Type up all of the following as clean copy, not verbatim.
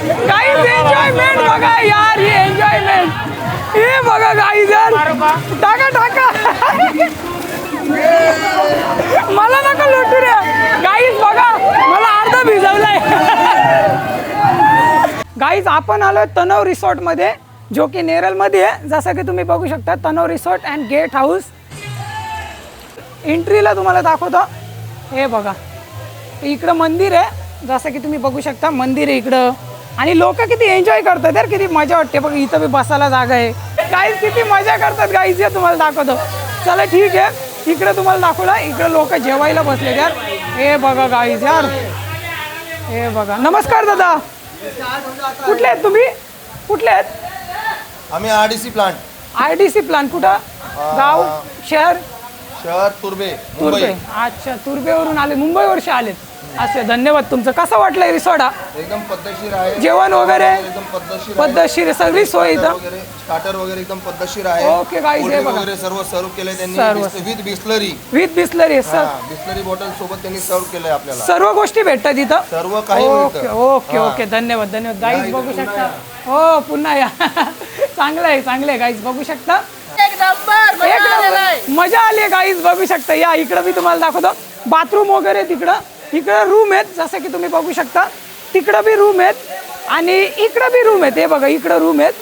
Guys enjoyment बघा यार, ही enjoyment हे बघा गाईज यार, टाका टाका मला नका लुटू रे गाईज, बघा मला अर्धा भिजवलाय गाईज. आपण आलो तनव रिसॉर्ट मध्ये, जो की नेरल मध्ये आहे. जसं की तुम्ही बघू शकता तनव रिसॉर्ट अँड गेट हाऊस. एंट्रीला तुम्हाला दाखवतो, हे बघा इकडं मंदिर आहे, जसं की तुम्ही बघू शकता मंदिर आहे इकडं. आणि लोक किती एन्जॉय करतात यार, किती मजा वाटते बघ. इथं बी बसायला जागा आहे गाईज, किती मजा करतात गाईज, हे तुम्हाला दाखवतो. चला ठीक आहे, इकडं तुम्हाला दाखवलं, इकडं लोक जेवायला बसले यार. हे बघा गाईज यार, हे बघा. नमस्कार दादा, कुठले आहेत तुम्ही, कुठले आहेत? आम्ही आरडीसी प्लांट. आरडीसी प्लांट कुठं? गाव, शहर? शहर तुर्बे, तुर्बे. अच्छा, तुर्बेवरून आले, मुंबईवरच आलेत. अच्छा, धन्यवाद तुमचं. कसं वाटलंय रिसॉर्ट? एकदम पद्धतशीर आहे, जेवण वगैरे एकदम पद्धतशीर आहे, सगळी सोय इथं. स्टार्टर वगैरे एकदम पद्धतशीर आहे. ओके गाईज, हे बघा वगैरे सर्व सर्व केलंय त्यांनी with Bisleri. With Bisleri sir, Bisleri bottle सोबत त्यांनी सर्व केलंय आपल्याला. सर्व गोष्टी भेटतात इथं, सर्व काही ओके ओके ओके. धन्यवाद धन्यवाद गाईज, बघू शकता. हो पुन्हा या चांगलं आहे चांगलं आहे गाईज, बघू शकता. एक नंबर मजा आली आहे गाईज, बघू शकता. या इकडं मी तुम्हाला दाखवतो, बाथरूम वगैरे तिकडं, इकडं रूम आहेत जसं की तुम्ही बघू शकता. तिकडं बी रूम आहेत आणि इकडं बी रूम आहेत. हे बघा इकडं रूम आहेत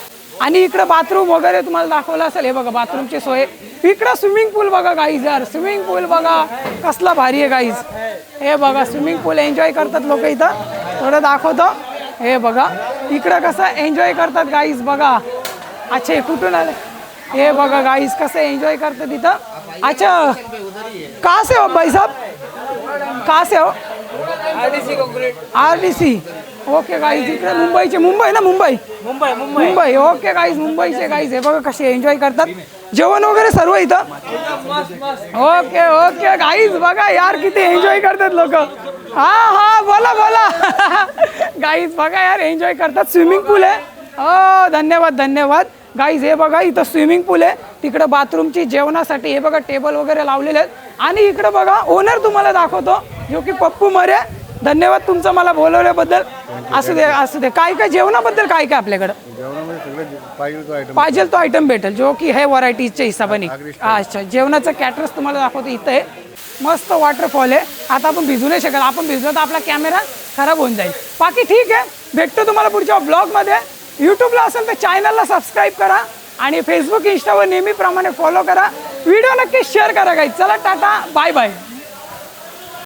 आणि इकडं बाथरूम वगैरे तुम्हाला दाखवलं असेल. हे बघा बाथरूमची सोय. इकडं स्विमिंग पूल बघा गाईज यार, स्विमिंग पूल बघा कसला भारी आहे गाईज. हे बघा स्विमिंग पूल एन्जॉय करतात लोक इथं, थोडं दाखवतो. हे बघा इकडं कसं एन्जॉय करतात गाईज बघा. अच्छा हे कुठून आलं? हे बघा गाईज कसं एन्जॉय करतात इथं. अच्छा कहाँ से हो भाई साहब, कहाँ से हो? आरडीसी. ओके गाईज, इकडे मुंबईचे, मुंबई ना, मुंबई ओके गाईज, मुंबईचे गाईज. हे बघा कसे एन्जॉय करतात, जेवण वगैरे सर्व इथं. ओके ओके गाईज, बघा यार किती एन्जॉय करतात लोक. हा बोला बोला गाईज बघा यार एन्जॉय करतात. स्विमिंग पूल आहे. हो धन्यवाद धन्यवाद गाईज. हे बघा इथं स्विमिंग पूल आहे, तिकडं बाथरूमची जेवणासाठी हे बघा टेबल वगैरे लावलेले आहेत. आणि इकडं बघा ओनर तुम्हाला दाखवतो, जो की पप्पू मरे. धन्यवाद तुमचं मला बोलवल्याबद्दल. असू दे असू दे. काय काय जेवणाबद्दल काय काय आपल्याकडं पाहिजे तो आयटम भेटेल, जो की हे व्हरायटीच्या हिशोबाने. अच्छा जेवणाचं कॅटरस तुम्हाला दाखवतो. इथं आहे मस्त वॉटरफॉल आहे. आता आपण भिजू नाही शकत, आपण भिजलो तर आपला कॅमेरा खराब होऊन जाईल. बाकी ठीक आहे, भेटतो तुम्हाला पुढच्या ब्लॉगमध्ये. यूट्यूबला असेल तर चॅनलला सबस्क्राईब करा आणि फेसबुक इंस्टावर नेहमीप्रमाणे फॉलो करा. व्हिडिओ नक्की शेअर करा गाईज. चला टाटा बाय बाय.